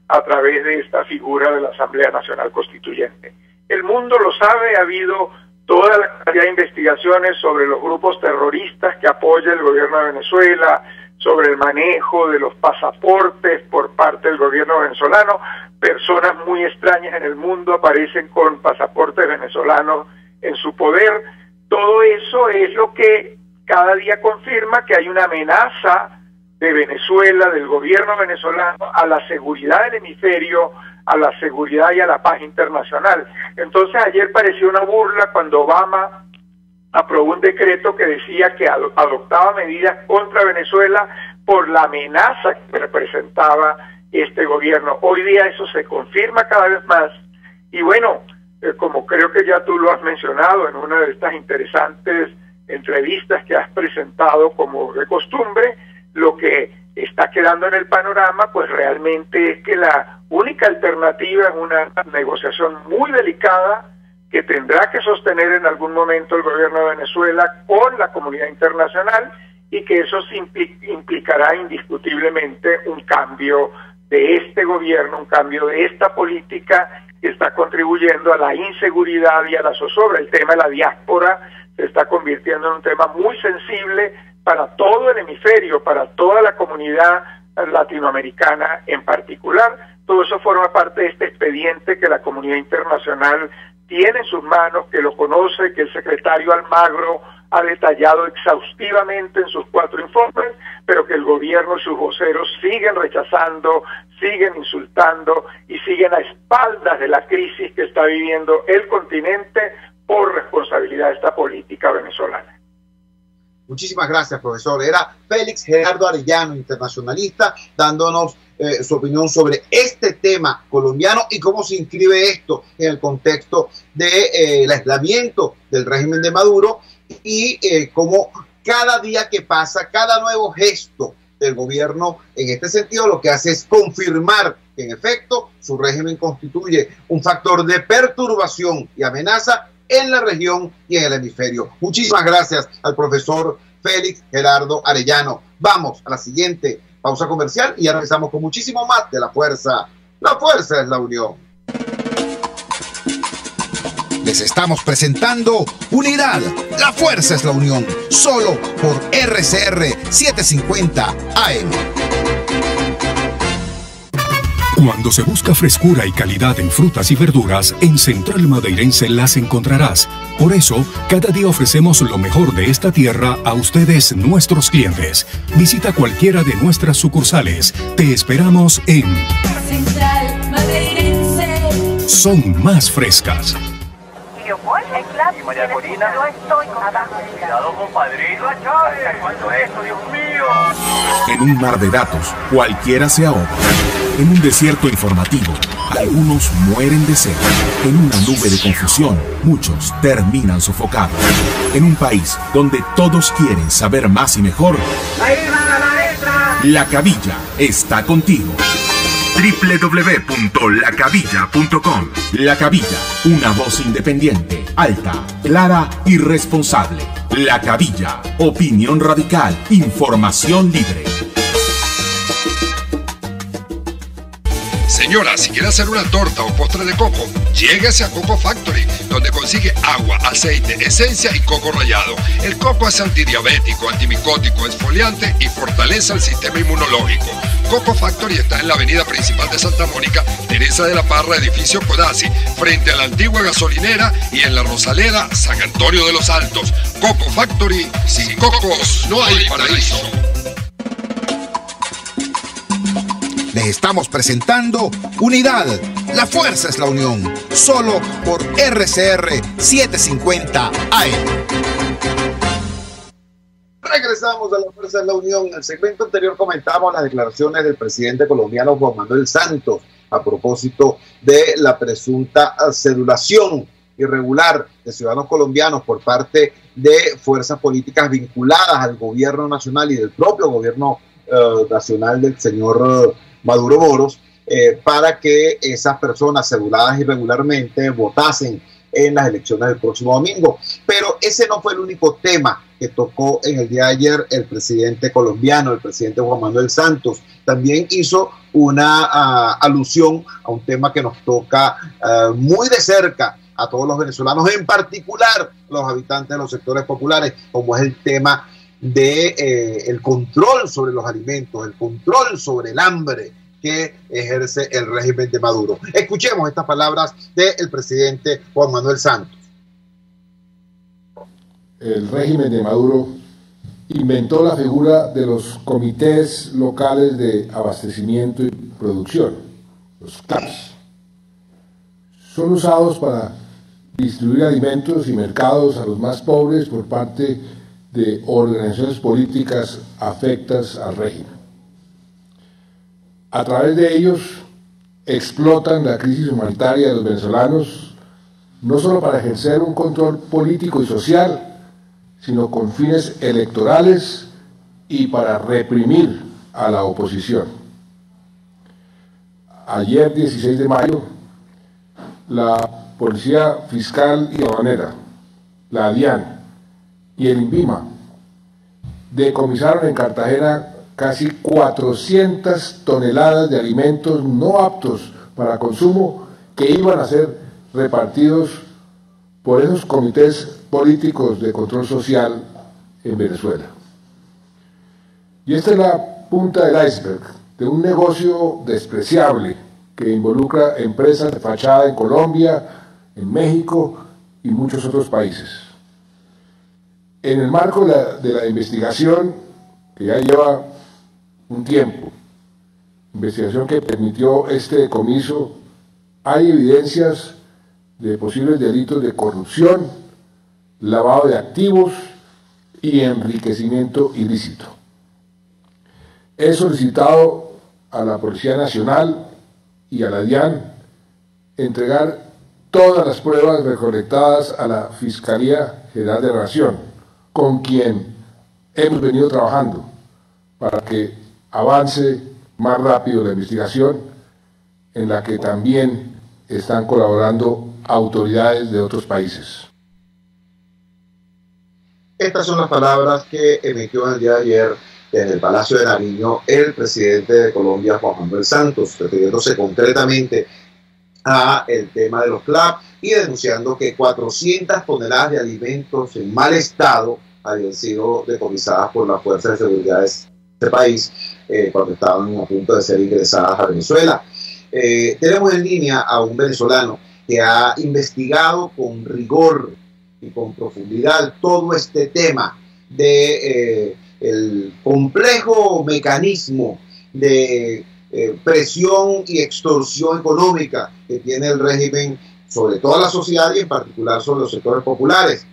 a través de esta figura de la Asamblea Nacional Constituyente. El mundo lo sabe, ha habido toda la cantidad de investigaciones sobre los grupos terroristas que apoya el gobierno de Venezuela, sobre el manejo de los pasaportes por parte del gobierno venezolano. Personas muy extrañas en el mundo aparecen con pasaportes venezolanos en su poder. Todo eso es lo que cada día confirma que hay una amenaza de Venezuela, del gobierno venezolano, a la seguridad del hemisferio, a la seguridad y a la paz internacional. Entonces ayer pareció una burla cuando Obama aprobó un decreto que decía que adoptaba medidas contra Venezuela por la amenaza que representaba este gobierno. Hoy día eso se confirma cada vez más y bueno, como creo que ya tú lo has mencionado en una de estas interesantes entrevistas que has presentado como de costumbre, lo que está quedando en el panorama pues realmente es que la única alternativa es una negociación muy delicada que tendrá que sostener en algún momento el gobierno de Venezuela con la comunidad internacional, y que eso implicará indiscutiblemente un cambio de este gobierno, un cambio de esta política que está contribuyendo a la inseguridad y a la zozobra. El tema de la diáspora se está convirtiendo en un tema muy sensible para todo el hemisferio, para toda la comunidad latinoamericana en particular. Todo eso forma parte de este expediente que la comunidad internacional tiene en sus manos, que lo conoce, que el secretario Almagro ha detallado exhaustivamente en sus 4 informes, pero que el gobierno y sus voceros siguen rechazando, siguen insultando y siguen a espaldas de la crisis que está viviendo el continente por responsabilidad de esta política venezolana. Muchísimas gracias, profesor. Era Félix Gerardo Arellano, internacionalista, dándonos su opinión sobre este tema colombiano y cómo se inscribe esto en el contexto del aislamiento del régimen de Maduro, y cómo cada día que pasa, cada nuevo gesto del gobierno en este sentido lo que hace es confirmar que en efecto su régimen constituye un factor de perturbación y amenaza en la región y en el hemisferio. Muchísimas gracias al profesor Félix Gerardo Arellano. Vamos a la siguiente pausa comercial y ya regresamos con muchísimo más de La Fuerza. La fuerza es la unión. Les estamos presentando Unidad. La fuerza es la unión. Solo por RCR 750 AM. Cuando se busca frescura y calidad en frutas y verduras, en Central Madeirense las encontrarás. Por eso, cada día ofrecemos lo mejor de esta tierra a ustedes, nuestros clientes. Visita cualquiera de nuestras sucursales. Te esperamos en Central Madeirense. Son más frescas. Y María Corina, no estoy con cuidado, compadrito. ¿Cuánto es esto, Dios mío? En un mar de datos, cualquiera se ahoga. En un desierto informativo, algunos mueren de sed. En una nube de confusión, muchos terminan sofocados. En un país donde todos quieren saber más y mejor, La Cabilla está contigo. www.lacabilla.com. La Cabilla, una voz independiente, alta, clara y responsable. La Cabilla, opinión radical, información libre. Señora, si quiere hacer una torta o postre de coco, lléguese a Coco Factory, donde consigue agua, aceite, esencia y coco rallado. El coco es antidiabético, antimicótico, exfoliante y fortalece el sistema inmunológico. Coco Factory está en la avenida principal de Santa Mónica, Teresa de la Parra, edificio Codazzi, frente a la antigua gasolinera, y en la Rosaleda, San Antonio de los Altos. Coco Factory, sin cocos no hay paraíso. Les estamos presentando Unidad. La fuerza es la unión. Solo por RCR 750 AM. Regresamos a La Fuerza de la Unión. En el segmento anterior comentamos las declaraciones del presidente colombiano Juan Manuel Santos a propósito de la presunta cedulación irregular de ciudadanos colombianos por parte de fuerzas políticas vinculadas al gobierno nacional y del propio gobierno nacional del señor Maduro Moros, para que esas personas ceduladas irregularmente votasen en las elecciones del próximo domingo. Pero ese no fue el único tema que tocó en el día de ayer el presidente colombiano, el presidente Juan Manuel Santos. También hizo una alusión a un tema que nos toca muy de cerca a todos los venezolanos, en particular los habitantes de los sectores populares, como es el tema de el control sobre los alimentos, el control sobre el hambre que ejerce el régimen de Maduro. Escuchemos estas palabras del presidente Juan Manuel Santos. El régimen de Maduro inventó la figura de los comités locales de abastecimiento y producción, los CLAPS. Son usados para distribuir alimentos y mercados a los más pobres por parte de organizaciones políticas afectas al régimen. A través de ellos explotan la crisis humanitaria de los venezolanos, no solo para ejercer un control político y social, sino con fines electorales y para reprimir a la oposición. Ayer, 16 de mayo, la Policía Fiscal y Aduanera, la DIAN y el INVIMA decomisaron en Cartagena casi 400 toneladas de alimentos no aptos para consumo que iban a ser repartidos por esos comités políticos de control social en Venezuela. Y esta es la punta del iceberg de un negocio despreciable que involucra empresas de fachada en Colombia, en México y muchos otros países. En el marco de la investigación, que ya lleva un tiempo, investigación que permitió este decomiso, hay evidencias de posibles delitos de corrupción, lavado de activos y enriquecimiento ilícito. He solicitado a la Policía Nacional y a la DIAN entregar todas las pruebas recolectadas a la Fiscalía General de la Nación, con quien hemos venido trabajando para que avance más rápido la investigación, en la que también están colaborando autoridades de otros países. Estas son las palabras que emitió el día de ayer en el Palacio de Nariño el presidente de Colombia, Juan Manuel Santos, refiriéndose concretamente a el tema de los CLAP y denunciando que 400 toneladas de alimentos en mal estado habían sido decomisadas por las fuerzas de seguridad de este país cuando estaban a punto de ser ingresadas a Venezuela. Tenemos en línea a un venezolano que ha investigado con rigor y con profundidad todo este tema de el complejo mecanismo de presión y extorsión económica que tiene el régimen sobre toda la sociedad y en particular sobre los sectores populares.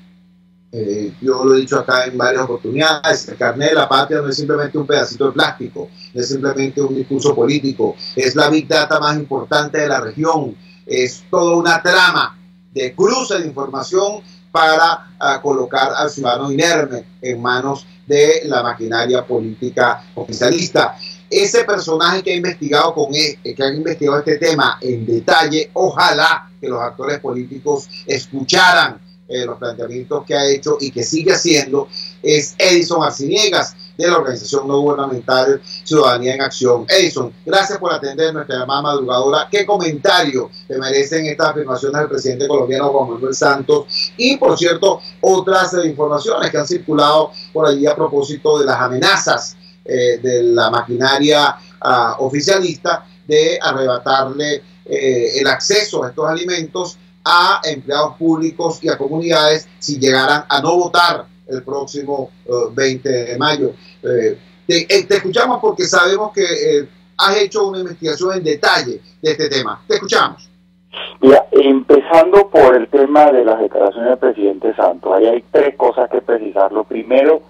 Yo lo he dicho acá en varias oportunidades, el carnet de la patria no es simplemente un pedacito de plástico, no es simplemente un discurso político, es la Big Data más importante de la región, es toda una trama de cruce de información para colocar al ciudadano inerme en manos de la maquinaria política oficialista. Ese personaje que ha investigado este tema en detalle, ojalá que los actores políticos escucharan los planteamientos que ha hecho y que sigue haciendo, es Edison Arciniegas, de la organización no gubernamental Ciudadanía en Acción. Edison, gracias por atender nuestra llamada madrugadora. ¿Qué comentario te merecen estas afirmaciones del presidente colombiano Juan Manuel Santos? Y, por cierto, otras informaciones que han circulado por allí a propósito de las amenazas de la maquinaria oficialista de arrebatarle el acceso a estos alimentos a empleados públicos y a comunidades si llegaran a no votar el próximo 20 de mayo. Te escuchamos porque sabemos que has hecho una investigación en detalle de este tema. Te escuchamos. Mira, empezando por el tema de las declaraciones del presidente Santos, ahí hay tres cosas que precisar. Lo primero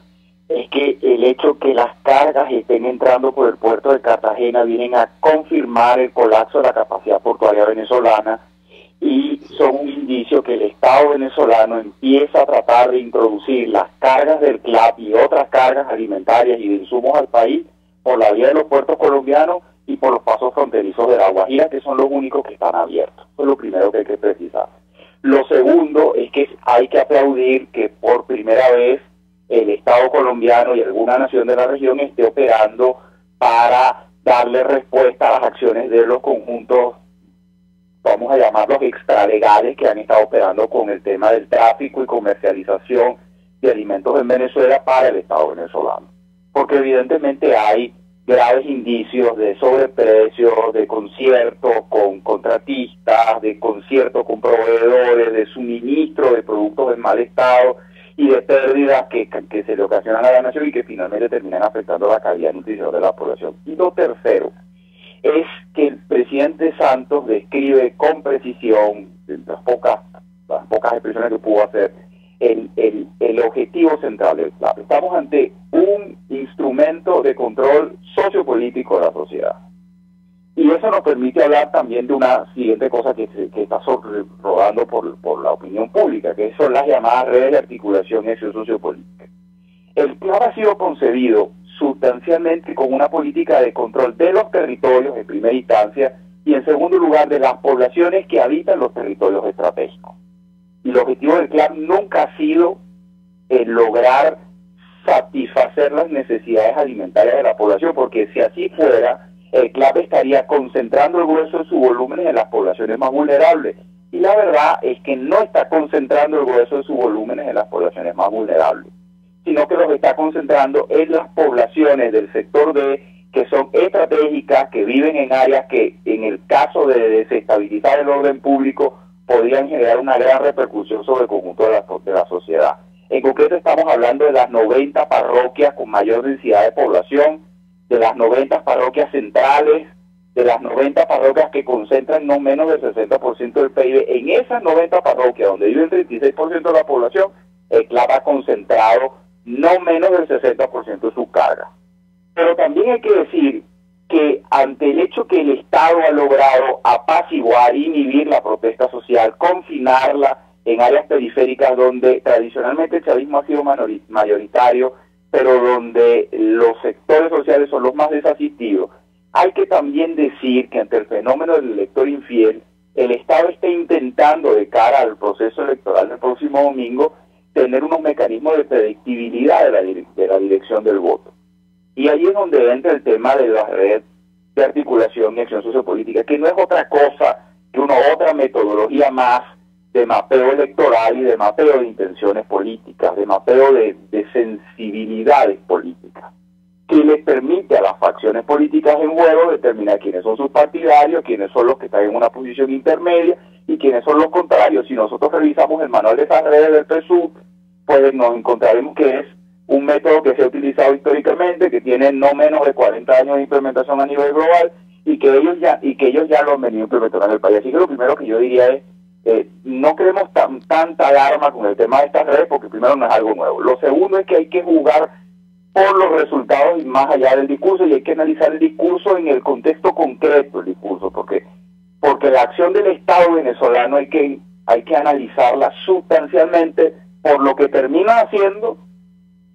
es que el hecho que las cargas estén entrando por el puerto de Cartagena vienen a confirmar el colapso de la capacidad portuaria venezolana y son un indicio que el Estado venezolano empieza a tratar de introducir las cargas del CLAP y otras cargas alimentarias y de insumos al país por la vía de los puertos colombianos y por los pasos fronterizos de La Guajira, que son los únicos que están abiertos. Eso es lo primero que hay que precisar. Lo segundo es que hay que aplaudir que por primera vez el Estado colombiano y alguna nación de la región esté operando para darle respuesta a las acciones de los conjuntos, vamos a llamarlos extralegales, que han estado operando con el tema del tráfico y comercialización de alimentos en Venezuela para el Estado venezolano. Porque evidentemente hay graves indicios de sobreprecio, de concierto con contratistas, de concierto con proveedores, de suministro de productos en mal estado y de pérdidas que se le ocasionan a la nación y que finalmente terminan afectando la calidad nutricional de la población. Y lo tercero es que el presidente Santos describe con precisión, las pocas expresiones que pudo hacer, el objetivo central del plan. Estamos ante un instrumento de control sociopolítico de la sociedad. Y eso nos permite hablar también de una siguiente cosa que está rodando por la opinión pública, que son las llamadas redes de articulación y acción sociopolítica. El CLAP ha sido concebido sustancialmente con una política de control de los territorios en primera instancia y en segundo lugar de las poblaciones que habitan los territorios estratégicos. Y el objetivo del CLAP nunca ha sido lograr satisfacer las necesidades alimentarias de la población, porque si así fuera, el CLAP estaría concentrando el grueso de sus volúmenes en las poblaciones más vulnerables. Y la verdad es que no está concentrando el grueso de sus volúmenes en las poblaciones más vulnerables, sino que los está concentrando en las poblaciones del sector D, que son estratégicas, que viven en áreas que, en el caso de desestabilizar el orden público, podrían generar una gran repercusión sobre el conjunto de la sociedad. En concreto estamos hablando de las 90 parroquias con mayor densidad de población, de las 90 parroquias centrales, de las 90 parroquias que concentran no menos del 60% del PIB. En esas 90 parroquias, donde vive el 36% de la población, el CLAP ha concentrado no menos del 60% de su carga. Pero también hay que decir que ante el hecho que el Estado ha logrado apaciguar, inhibir la protesta social, confinarla en áreas periféricas donde tradicionalmente el chavismo ha sido mayoritario, pero donde los sectores sociales son los más desasistidos, hay que también decir que ante el fenómeno del elector infiel, el Estado está intentando, de cara al proceso electoral del próximo domingo, tener unos mecanismos de predictibilidad de la dirección del voto. Y ahí es donde entra el tema de la red de articulación y acción sociopolítica, que no es otra cosa que otra metodología más de mapeo electoral y de mapeo de intenciones políticas, de mapeo de sensibilidades políticas, que les permite a las facciones políticas en juego determinar quiénes son sus partidarios, quiénes son los que están en una posición intermedia y quiénes son los contrarios. Si nosotros revisamos el manual de esas redes del PSUV, pues nos encontraremos que es un método que se ha utilizado históricamente, que tiene no menos de 40 años de implementación a nivel global y que ellos ya lo han venido implementando en el país. Así que lo primero que yo diría es, no queremos tanta alarma con el tema de estas redes, porque primero no es algo nuevo. Lo segundo es que hay que jugar por los resultados y más allá del discurso, y hay que analizar el discurso en el contexto concreto del discurso, porque la acción del Estado venezolano hay que analizarla sustancialmente por lo que termina haciendo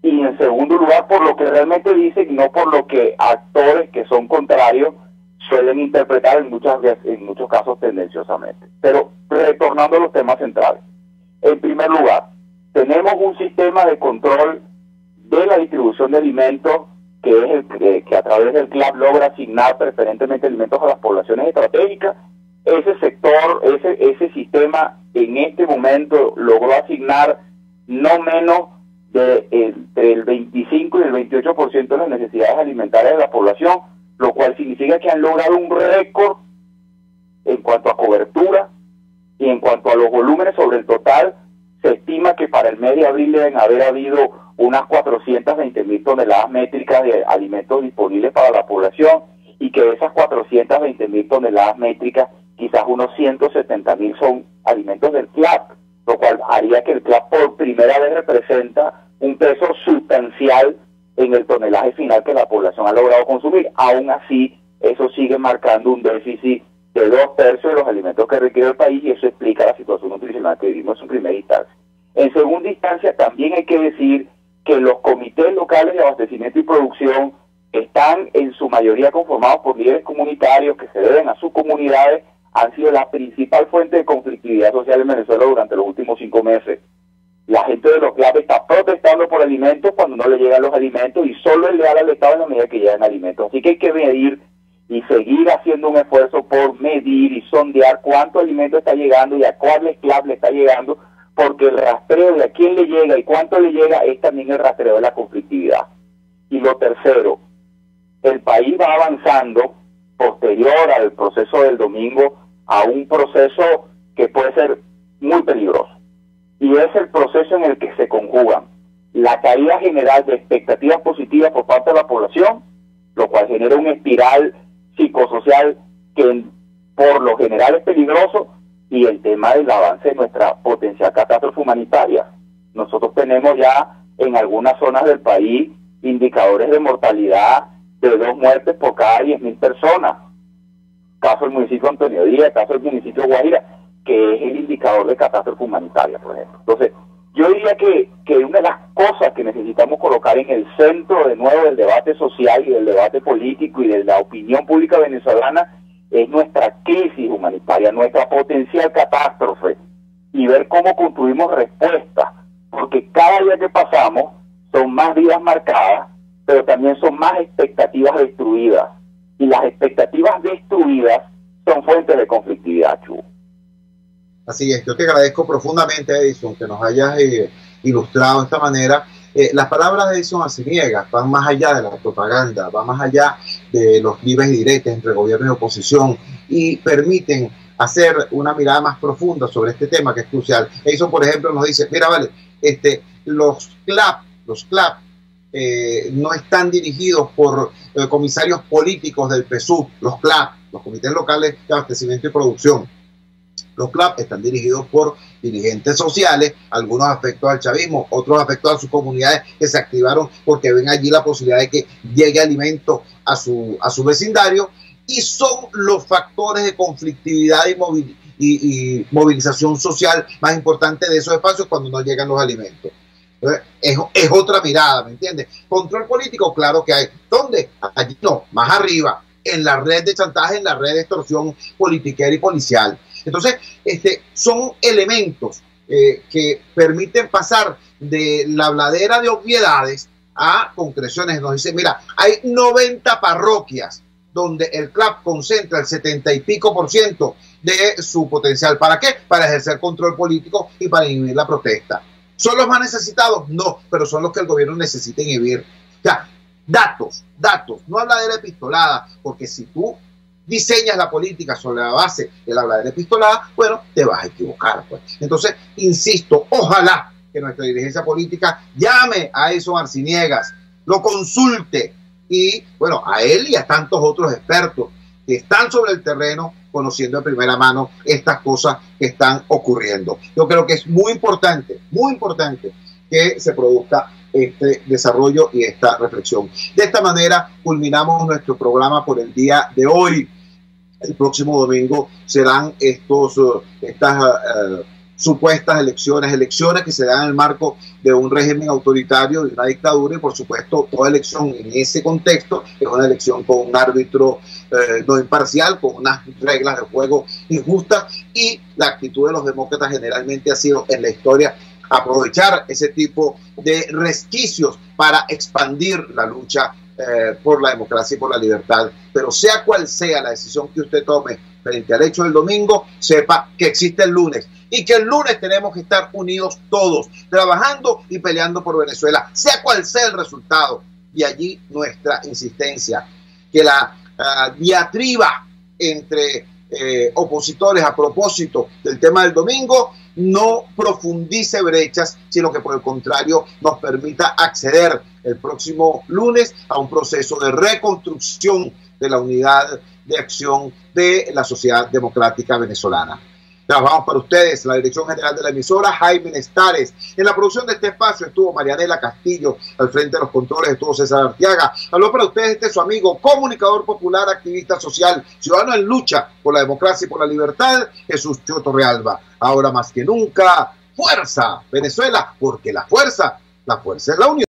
y en segundo lugar por lo que realmente dice y no por lo que actores que son contrarios suelen interpretar en muchos casos tendenciosamente. Pero retornando a los temas centrales, en primer lugar, tenemos un sistema de control de la distribución de alimentos que es el que a través del CLAP logra asignar preferentemente alimentos a las poblaciones estratégicas. Ese sector, ese sistema en este momento logró asignar no menos entre el 25 y el 28% de las necesidades alimentarias de la población, lo cual significa que han logrado un récord en cuanto a cobertura y en cuanto a los volúmenes sobre el total. Se estima que para el mes de abril deben haber habido unas 420.000 toneladas métricas de alimentos disponibles para la población, y que de esas 420.000 toneladas métricas, quizás unos 170.000 son alimentos del CLAP, lo cual haría que el CLAP por primera vez representa un peso sustancial en el tonelaje final que la población ha logrado consumir. Aún así, eso sigue marcando un déficit de 2/3 de los alimentos que requiere el país, y eso explica la situación nutricional que vivimos en primera instancia. En segunda instancia, también hay que decir que los comités locales de abastecimiento y producción están en su mayoría conformados por líderes comunitarios que se deben a sus comunidades, han sido la principal fuente de conflictividad social en Venezuela durante los últimos 5 meses. La gente de los CLAP está protestando por alimentos cuando no le llegan los alimentos, y solo es leal al Estado en la medida que llegan alimentos. Así que hay que medir y seguir haciendo un esfuerzo por medir y sondear cuánto alimento está llegando y a cuáles CLAP le está llegando, porque el rastreo de a quién le llega y cuánto le llega es también el rastreo de la conflictividad. Y lo tercero, el país va avanzando posterior al proceso del domingo a un proceso que puede ser muy peligroso, y es el proceso en el que se conjugan la caída general de expectativas positivas por parte de la población, lo cual genera una espiral psicosocial que por lo general es peligroso, y el tema del avance de nuestra potencial catástrofe humanitaria. Nosotros tenemos ya en algunas zonas del país indicadores de mortalidad de 2 muertes por cada 10.000 personas. caso del municipio Antonio Díaz, caso del municipio Guajira, que es el indicador de catástrofe humanitaria, por ejemplo. Entonces, yo diría que una de las cosas que necesitamos colocar en el centro de nuevo del debate social y del debate político y de la opinión pública venezolana es nuestra crisis humanitaria, nuestra potencial catástrofe, y ver cómo construimos respuestas, porque cada día que pasamos son más vidas marcadas, pero también son más expectativas destruidas, y las expectativas destruidas son fuentes de conflictividad, Chugo. Así es, yo te agradezco profundamente, Edison, que nos hayas ilustrado de esta manera. Las palabras de Edison Arciniegas van más allá de la propaganda, van más allá de los libres y directos entre gobierno y oposición, y permiten hacer una mirada más profunda sobre este tema que es crucial. Edison, por ejemplo, nos dice, mira, vale, los CLAP no están dirigidos por comisarios políticos del PSUV, los CLAP, los comités locales de abastecimiento y producción. Los CLAP están dirigidos por dirigentes sociales, algunos afectos al chavismo, otros afectos a sus comunidades que se activaron porque ven allí la posibilidad de que llegue alimento a su vecindario, y son los factores de conflictividad y movilización social más importantes de esos espacios cuando no llegan los alimentos. Es otra mirada, ¿me entiendes? Control político, claro que hay. ¿Dónde? Allí no, más arriba, en la red de chantaje, en la red de extorsión politiquera y policial. Entonces, son elementos que permiten pasar de la habladera de obviedades a concreciones. Nos dicen, mira, hay 90 parroquias donde el CLAP concentra el 70 y pico % de su potencial. ¿Para qué? Para ejercer control político y para inhibir la protesta. ¿Son los más necesitados? No, pero son los que el gobierno necesita inhibir. O sea, datos, no habladera epistolada, porque si tú diseñas la política sobre la base de la habladera epistolada, bueno, te vas a equivocar, pues. Entonces, insisto, ojalá que nuestra dirigencia política llame a Edison Arciniegas, lo consulte, y bueno, a él y a tantos otros expertos que están sobre el terreno conociendo de primera mano estas cosas que están ocurriendo. Yo creo que es muy importante que se produzca este desarrollo y esta reflexión. De esta manera culminamos nuestro programa por el día de hoy. El próximo domingo serán estas supuestas elecciones que se dan en el marco de un régimen autoritario, de una dictadura, y por supuesto toda elección en ese contexto es una elección con un árbitro no imparcial, con unas reglas de juego injustas, y la actitud de los demócratas generalmente ha sido en la historia aprovechar ese tipo de resquicios para expandir la lucha por la democracia y por la libertad. Pero sea cual sea la decisión que usted tome frente al hecho del domingo, sepa que existe el lunes, y que el lunes tenemos que estar unidos todos, trabajando y peleando por Venezuela, sea cual sea el resultado. Y allí nuestra insistencia, que la diatriba entre opositores a propósito del tema del domingo no profundice brechas, sino que por el contrario nos permita acceder el próximo lunes a un proceso de reconstrucción de la unidad de acción de la sociedad democrática venezolana. Trabajamos para ustedes, la dirección general de la emisora, Jaime Nestares. En la producción de este espacio estuvo Marianela Castillo, al frente de los controles estuvo César Arteaga. Habló para ustedes su amigo, comunicador popular, activista social, ciudadano en lucha por la democracia y por la libertad, Jesús Cheo Torrealba. Ahora más que nunca, fuerza Venezuela, porque la fuerza es la unión.